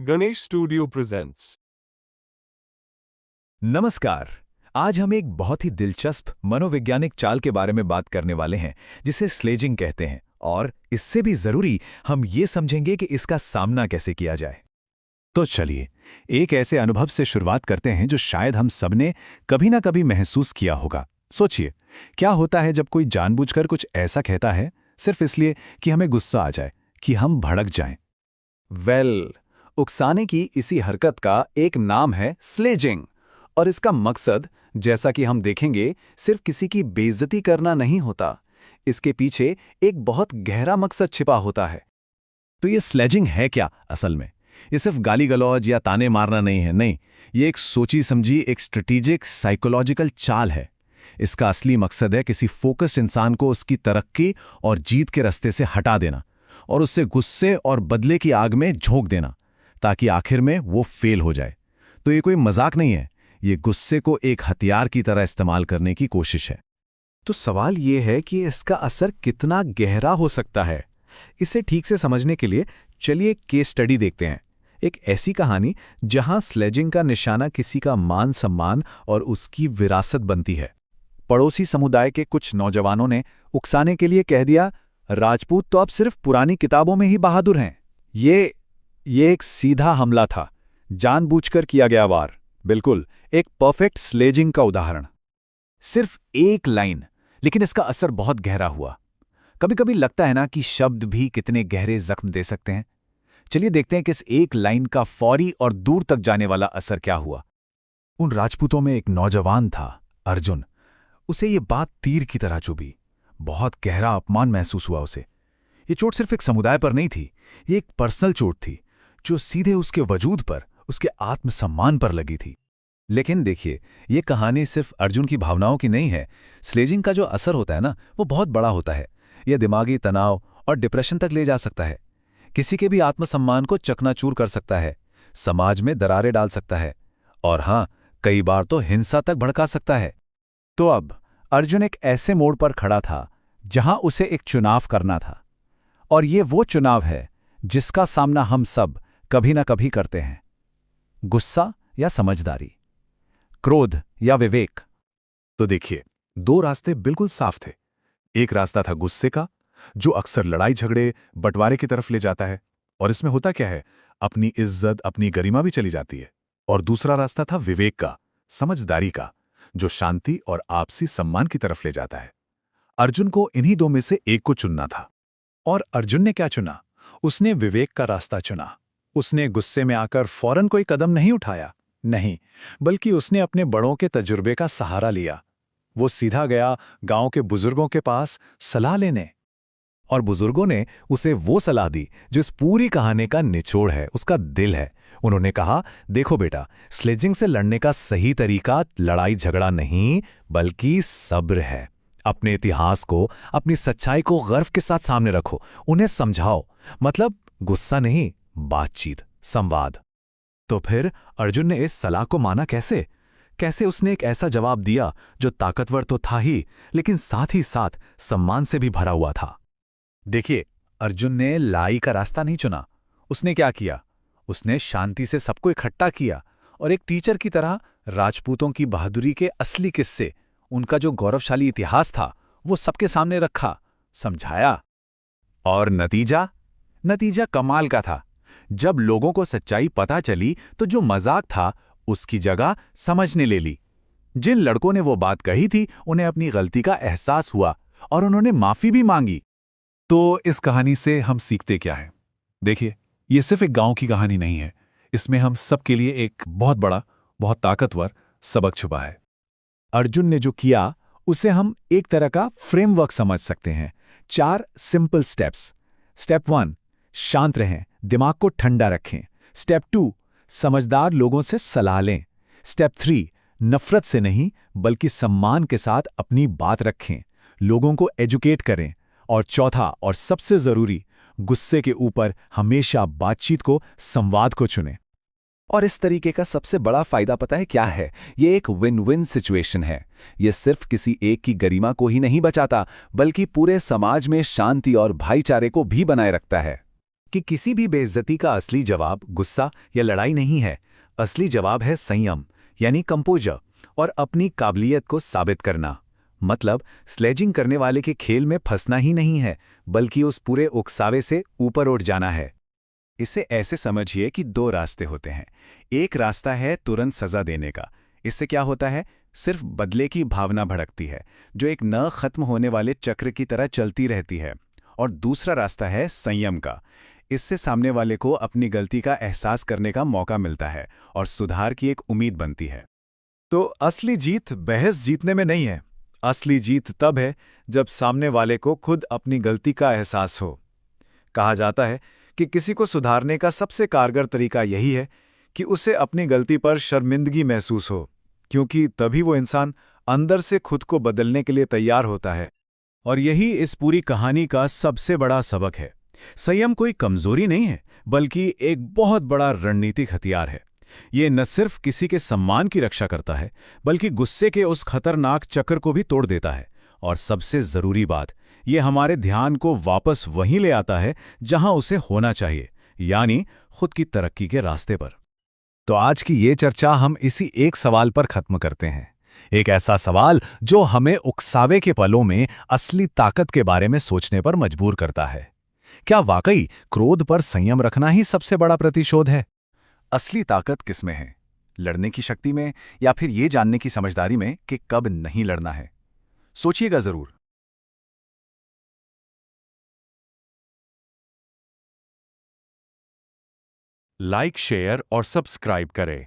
Ganesh studio presents. नमस्कार। आज हम एक बहुत ही दिलचस्प मनोवैज्ञानिक चाल के बारे में बात करने वाले हैं जिसे स्लेजिंग कहते हैं, और इससे भी जरूरी हम ये समझेंगे कि इसका सामना कैसे किया जाए। तो चलिए एक ऐसे अनुभव से शुरुआत करते हैं जो शायद हम सबने कभी ना कभी महसूस किया होगा। सोचिए, क्या होता है जब कोई जानबूझकर कुछ ऐसा कहता है सिर्फ इसलिए कि हमें गुस्सा आ जाए, कि हम भड़क जाएं। उकसाने की इसी हरकत का एक नाम है स्लेजिंग, और इसका मकसद, जैसा कि हम देखेंगे, सिर्फ किसी की बेइज्जती करना नहीं होता। इसके पीछे एक बहुत गहरा मकसद छिपा होता है। तो ये स्लेजिंग है क्या असल में? ये सिर्फ गाली गलौज या ताने मारना नहीं है, नहीं। ये एक सोची समझी, एक स्ट्रेटेजिक साइकोलॉजिकल चाल है। इसका असली मकसद है किसी फोकस्ड इंसान को उसकी तरक्की और जीत के रास्ते से हटा देना और उससे गुस्से और बदले की आग में झोंक देना, ताकि आखिर में वो फेल हो जाए। तो ये कोई मजाक नहीं है, ये गुस्से को एक हथियार की तरह इस्तेमाल करने की कोशिश है। तो सवाल ये है कि इसका असर कितना गहरा हो सकता है। इसे ठीक से समझने के लिए चलिए एक केस स्टडी देखते हैं। एक ऐसी कहानी जहां स्लेजिंग का निशाना किसी का मान सम्मान और उसकी विरासत बनती है। पड़ोसी समुदाय के कुछ नौजवानों ने उकसाने के लिए कह दिया, राजपूत तो अब सिर्फ पुरानी किताबों में ही बहादुर हैं। ये एक सीधा हमला था, जानबूझकर किया गया वार। बिल्कुल एक परफेक्ट स्लेजिंग का उदाहरण। सिर्फ एक लाइन, लेकिन इसका असर बहुत गहरा हुआ। कभी कभी लगता है ना कि शब्द भी कितने गहरे जख्म दे सकते हैं। चलिए देखते हैं कि इस एक लाइन का फौरी और दूर तक जाने वाला असर क्या हुआ। उन राजपूतों में एक नौजवान था, अर्जुन। उसे ये बात तीर की तरह चुभी। बहुत गहरा अपमान महसूस हुआ उसे। ये चोट सिर्फ एक समुदाय पर नहीं थी, ये एक पर्सनल चोट थी जो सीधे उसके वजूद पर, उसके आत्मसम्मान पर लगी थी। लेकिन देखिए, ये कहानी सिर्फ अर्जुन की भावनाओं की नहीं है। स्लेजिंग का जो असर होता है ना, वो बहुत बड़ा होता है। यह दिमागी तनाव और डिप्रेशन तक ले जा सकता है। किसी के भी आत्मसम्मान को चकनाचूर कर सकता है, समाज में दरारें डाल सकता है, और हां, कई बार तो हिंसा तक भड़का सकता है। तो अब अर्जुन एक ऐसे मोड़ पर खड़ा था जहां उसे एक चुनाव करना था, और ये वो चुनाव है जिसका सामना हम सब कभी ना कभी करते हैं। गुस्सा या समझदारी, क्रोध या विवेक। तो देखिए, दो रास्ते बिल्कुल साफ थे। एक रास्ता था गुस्से का, जो अक्सर लड़ाई झगड़े बंटवारे की तरफ ले जाता है, और इसमें होता क्या है, अपनी इज्जत, अपनी गरिमा भी चली जाती है। और दूसरा रास्ता था विवेक का, समझदारी का, जो शांति और आपसी सम्मान की तरफ ले जाता है। अर्जुन को इन्हीं दो में से एक को चुनना था। और अर्जुन ने क्या चुना? उसने विवेक का रास्ता चुना। उसने गुस्से में आकर फौरन कोई कदम नहीं उठाया, नहीं, बल्कि उसने अपने बड़ों के तजुर्बे का सहारा लिया। वो सीधा गया गांव के बुजुर्गों के पास सलाह लेने, और बुजुर्गों ने उसे वो सलाह दी जो इस पूरी कहानी का निचोड़ है, उसका दिल है। उन्होंने कहा, देखो बेटा, स्लेजिंग से लड़ने का सही तरीका लड़ाई झगड़ा नहीं, बल्कि सब्र है। अपने इतिहास को, अपनी सच्चाई को गर्व के साथ सामने रखो, उन्हें समझाओ। मतलब गुस्सा नहीं, बातचीत, संवाद। तो फिर अर्जुन ने इस सलाह को माना कैसे? कैसे उसने एक ऐसा जवाब दिया जो ताकतवर तो था ही, लेकिन साथ ही साथ सम्मान से भी भरा हुआ था। देखिए, अर्जुन ने लड़ाई का रास्ता नहीं चुना। उसने क्या किया? उसने शांति से सबको इकट्ठा किया और एक टीचर की तरह राजपूतों की बहादुरी के असली किस्से, उनका जो गौरवशाली इतिहास था, वो सबके सामने रखा, समझाया। और नतीजा कमाल का था। जब लोगों को सच्चाई पता चली तो जो मजाक था उसकी जगह समझने ले ली। जिन लड़कों ने वो बात कही थी, उन्हें अपनी गलती का एहसास हुआ और उन्होंने माफी भी मांगी। तो इस कहानी से हम सीखते क्या है? देखिए, ये सिर्फ एक गांव की कहानी नहीं है। इसमें हम सबके लिए एक बहुत बड़ा, बहुत ताकतवर सबक छुपा है। अर्जुन ने जो किया, उसे हम एक तरह का फ्रेमवर्क समझ सकते हैं। 4 सिंपल स्टेप्स। स्टेप 1, शांत रहें, दिमाग को ठंडा रखें। स्टेप 2, समझदार लोगों से सलाह लें। स्टेप 3, नफरत से नहीं बल्कि सम्मान के साथ अपनी बात रखें, लोगों को एजुकेट करें। और चौथा और सबसे जरूरी, गुस्से के ऊपर हमेशा बातचीत को, संवाद को चुनें। और इस तरीके का सबसे बड़ा फायदा पता है क्या है? ये एक विन विन सिचुएशन है। ये सिर्फ किसी एक की गरिमा को ही नहीं बचाता, बल्कि पूरे समाज में शांति और भाईचारे को भी बनाए रखता है। कि किसी भी बेइज्जती का असली जवाब गुस्सा या लड़ाई नहीं है। असली जवाब है संयम, यानी कंपोजर, और अपनी काबिलियत को साबित करना। मतलब स्लेजिंग करने वाले के खेल में फंसना ही नहीं है, बल्कि उस पूरे उकसावे से ऊपर उठ जाना है। इसे ऐसे समझिए कि दो रास्ते होते हैं। एक रास्ता है तुरंत सजा देने का। इससे क्या होता है, सिर्फ बदले की भावना भड़कती है, जो एक न खत्म होने वाले चक्र की तरह चलती रहती है। और दूसरा रास्ता है संयम का। इससे सामने वाले को अपनी गलती का एहसास करने का मौका मिलता है और सुधार की एक उम्मीद बनती है। तो असली जीत बहस जीतने में नहीं है। असली जीत तब है जब सामने वाले को खुद अपनी गलती का एहसास हो। कहा जाता है कि किसी को सुधारने का सबसे कारगर तरीका यही है कि उसे अपनी गलती पर शर्मिंदगी महसूस हो, क्योंकि तभी वो इंसान अंदर से खुद को बदलने के लिए तैयार होता है। और यही इस पूरी कहानी का सबसे बड़ा सबक है। संयम कोई कमजोरी नहीं है, बल्कि एक बहुत बड़ा रणनीतिक हथियार है। ये न सिर्फ किसी के सम्मान की रक्षा करता है, बल्कि गुस्से के उस खतरनाक चक्र को भी तोड़ देता है। और सबसे जरूरी बात, ये हमारे ध्यान को वापस वहीं ले आता है जहां उसे होना चाहिए, यानी खुद की तरक्की के रास्ते पर। तो आज की ये चर्चा हम इसी एक सवाल पर खत्म करते हैं। एक ऐसा सवाल जो हमें उकसावे के पलों में असली ताकत के बारे में सोचने पर मजबूर करता है। क्या वाकई क्रोध पर संयम रखना ही सबसे बड़ा प्रतिशोध है? असली ताकत किसमें है? लड़ने की शक्ति में, या फिर ये जानने की समझदारी में कि कब नहीं लड़ना है? सोचिएगा जरूर। लाइक, शेयर और सब्सक्राइब करें।